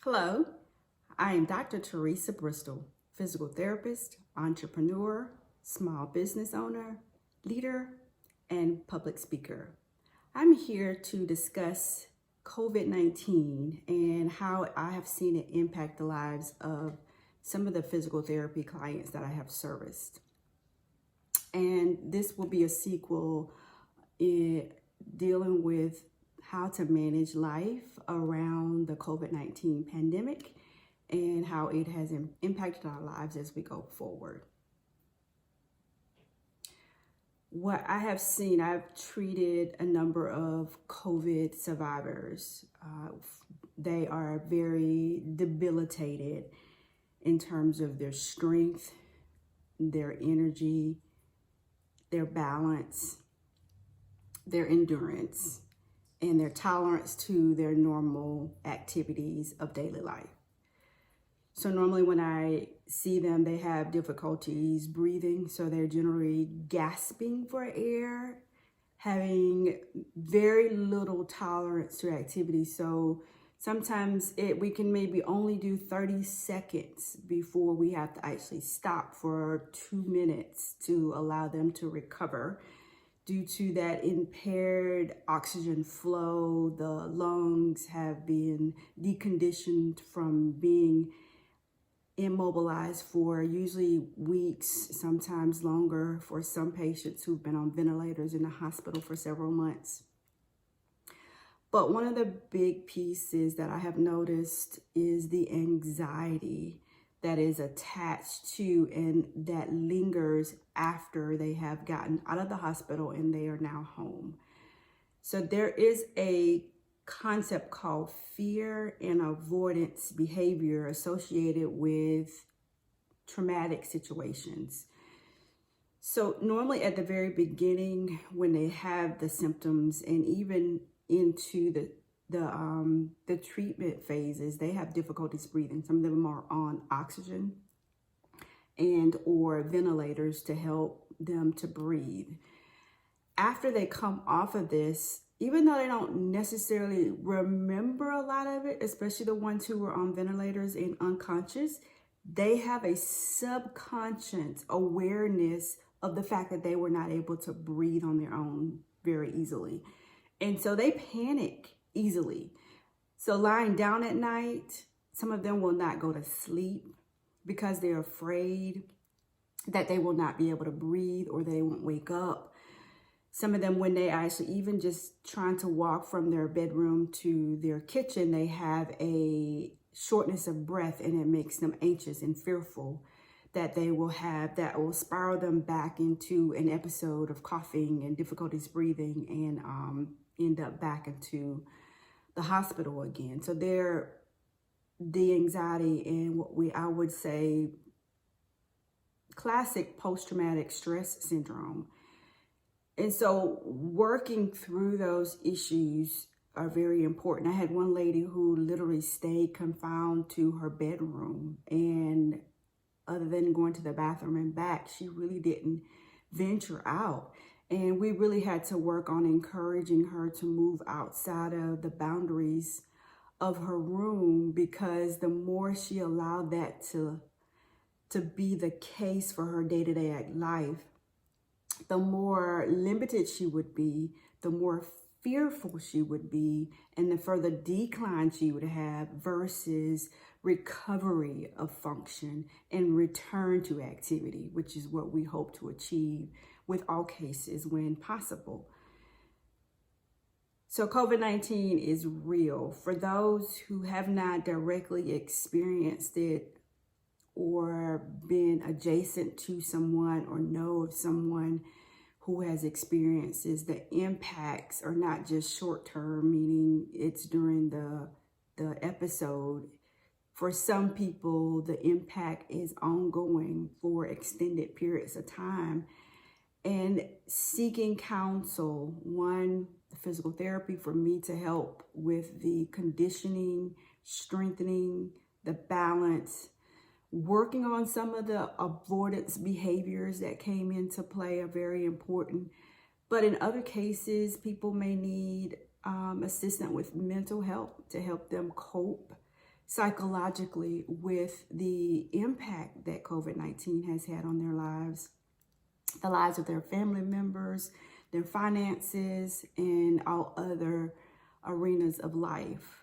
Hello, I am Dr. Teresa Bristol, physical therapist, entrepreneur, small business owner, leader, and public speaker. I'm here to discuss COVID-19 and how I have seen it impact the lives of some of the physical therapy clients that I have serviced. And this will be a sequel in dealing with how to manage life around the COVID-19 pandemic and how it has impacted our lives as we go forward. What I have seen, I've treated a number of COVID survivors. They are very debilitated in terms of their strength, their energy, their balance, their endurance, and their tolerance to their normal activities of daily life. So normally when I see them, they have difficulties breathing. So they're generally gasping for air, having very little tolerance to activity. So sometimes we can maybe only do 30 seconds before we have to actually stop for 2 minutes to allow them to recover. Due to that impaired oxygen flow, the lungs have been deconditioned from being immobilized for usually weeks, sometimes longer for some patients who've been on ventilators in the hospital for several months. But one of the big pieces that I have noticed is the anxiety that is attached to and that lingers after they have gotten out of the hospital and they are now home. So there is a concept called fear and avoidance behavior associated with traumatic situations. So normally at the very beginning, when they have the symptoms and even into the treatment phases, they have difficulties breathing. Some of them are on oxygen and or ventilators to help them to breathe. After they come off of this, even though they don't necessarily remember a lot of it, especially the ones who were on ventilators and unconscious, they have a subconscious awareness of the fact that they were not able to breathe on their own very easily. And so they panic easily. So lying down at night, some of them will not go to sleep because they're afraid that they will not be able to breathe or they won't wake up. Some of them, when they actually even just trying to walk from their bedroom to their kitchen, they have a shortness of breath and it makes them anxious and fearful that they will have, that will spiral them back into an episode of coughing and difficulties breathing and end up back into the hospital again. So the anxiety and what I would say classic post-traumatic stress syndrome. And so working through those issues are very important. I had one lady who literally stayed confined to her bedroom, and other than going to the bathroom and back, she really didn't venture out. And we really had to work on encouraging her to move outside of the boundaries of her room, because the more she allowed that to be the case for her day-to-day life, the more limited she would be, the more fearful she would be, and the further decline she would have versus recovery of function and return to activity, which is what we hope to achieve with all cases when possible. So COVID-19 is real. For those who have not directly experienced it or been adjacent to someone or know of someone who has experiences, the impacts are not just short-term, meaning it's during the episode. For some people, the impact is ongoing for extended periods of time. And seeking counsel, one, physical therapy for me to help with the conditioning, strengthening, the balance, working on some of the avoidance behaviors that came into play are very important. But in other cases, people may need assistance with mental health to help them cope. psychologically with the impact that COVID-19 has had on their lives, the lives of their family members, their finances, and all other arenas of life.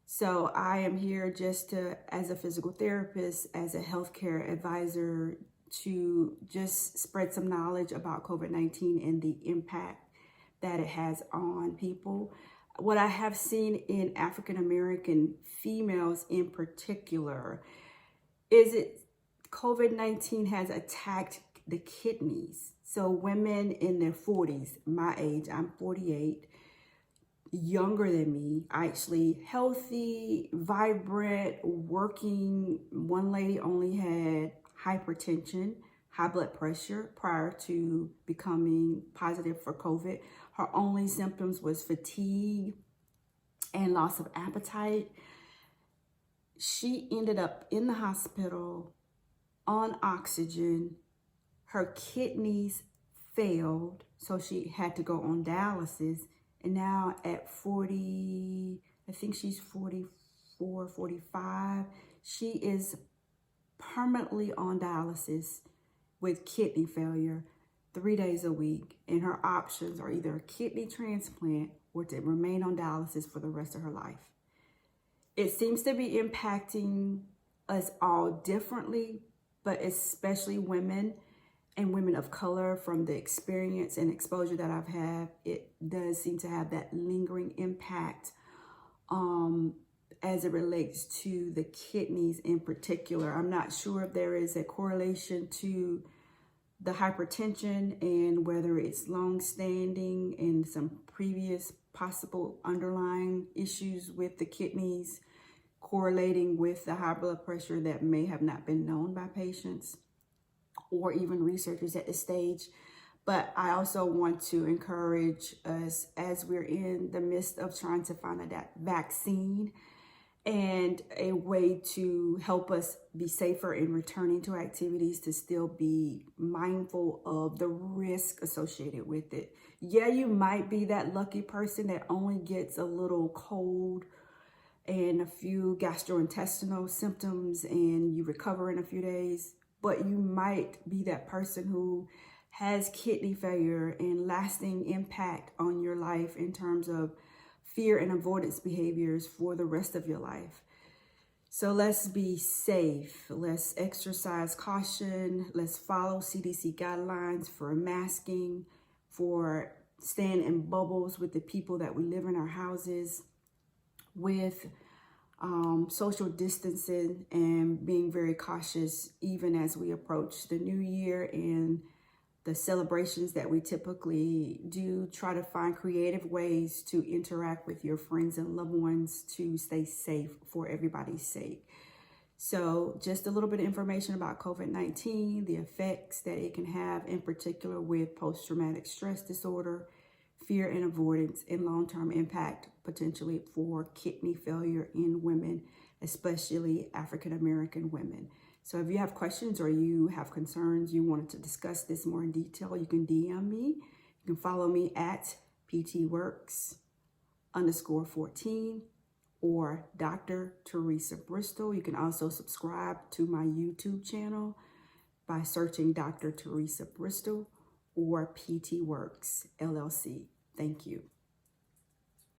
So I am here just to, as a physical therapist, as a healthcare advisor, to just spread some knowledge about COVID-19 and the impact that it has on people. What I have seen in African American females in particular is COVID-19 has attacked the kidneys. So women in their 40s, my age, I'm 48, younger than me, actually healthy, vibrant, working. One lady only had hypertension, high blood pressure prior to becoming positive for COVID. Her only symptoms was fatigue and loss of appetite. She ended up in the hospital on oxygen. Her kidneys failed, so she had to go on dialysis. And now at 40, I think she's 44, 45, she is permanently on dialysis with kidney failure 3 days a week. And her options are either a kidney transplant or to remain on dialysis for the rest of her life. It seems to be impacting us all differently, but especially women and women of color. From the experience and exposure that I've had, it does seem to have that lingering impact as it relates to the kidneys in particular. I'm not sure if there is a correlation to the hypertension and whether it's long-standing and some previous possible underlying issues with the kidneys correlating with the high blood pressure that may have not been known by patients or even researchers at this stage. But I also want to encourage us, as we're in the midst of trying to find a vaccine and a way to help us be safer in returning to activities, to still be mindful of the risk associated with it. Yeah, you might be that lucky person that only gets a little cold and a few gastrointestinal symptoms and you recover in a few days. But you might be that person who has kidney failure and lasting impact on your life in terms of fear and avoidance behaviors for the rest of your life. So let's be safe. Let's exercise caution. Let's follow CDC guidelines for masking, for staying in bubbles with the people that we live in our houses with, social distancing, and being very cautious even as we approach the new year and the celebrations that we typically do. Try to find creative ways to interact with your friends and loved ones to stay safe for everybody's sake. So just a little bit of information about COVID-19, the effects that it can have in particular with post-traumatic stress disorder, fear and avoidance, and long-term impact potentially for kidney failure in women, especially African-American women. So if you have questions or you have concerns, you wanted to discuss this more in detail, you can DM me. You can follow me at ptworks_14 or Dr. Teresa Bristol. You can also subscribe to my YouTube channel by searching Dr. Teresa Bristol or PT Works LLC. Thank you.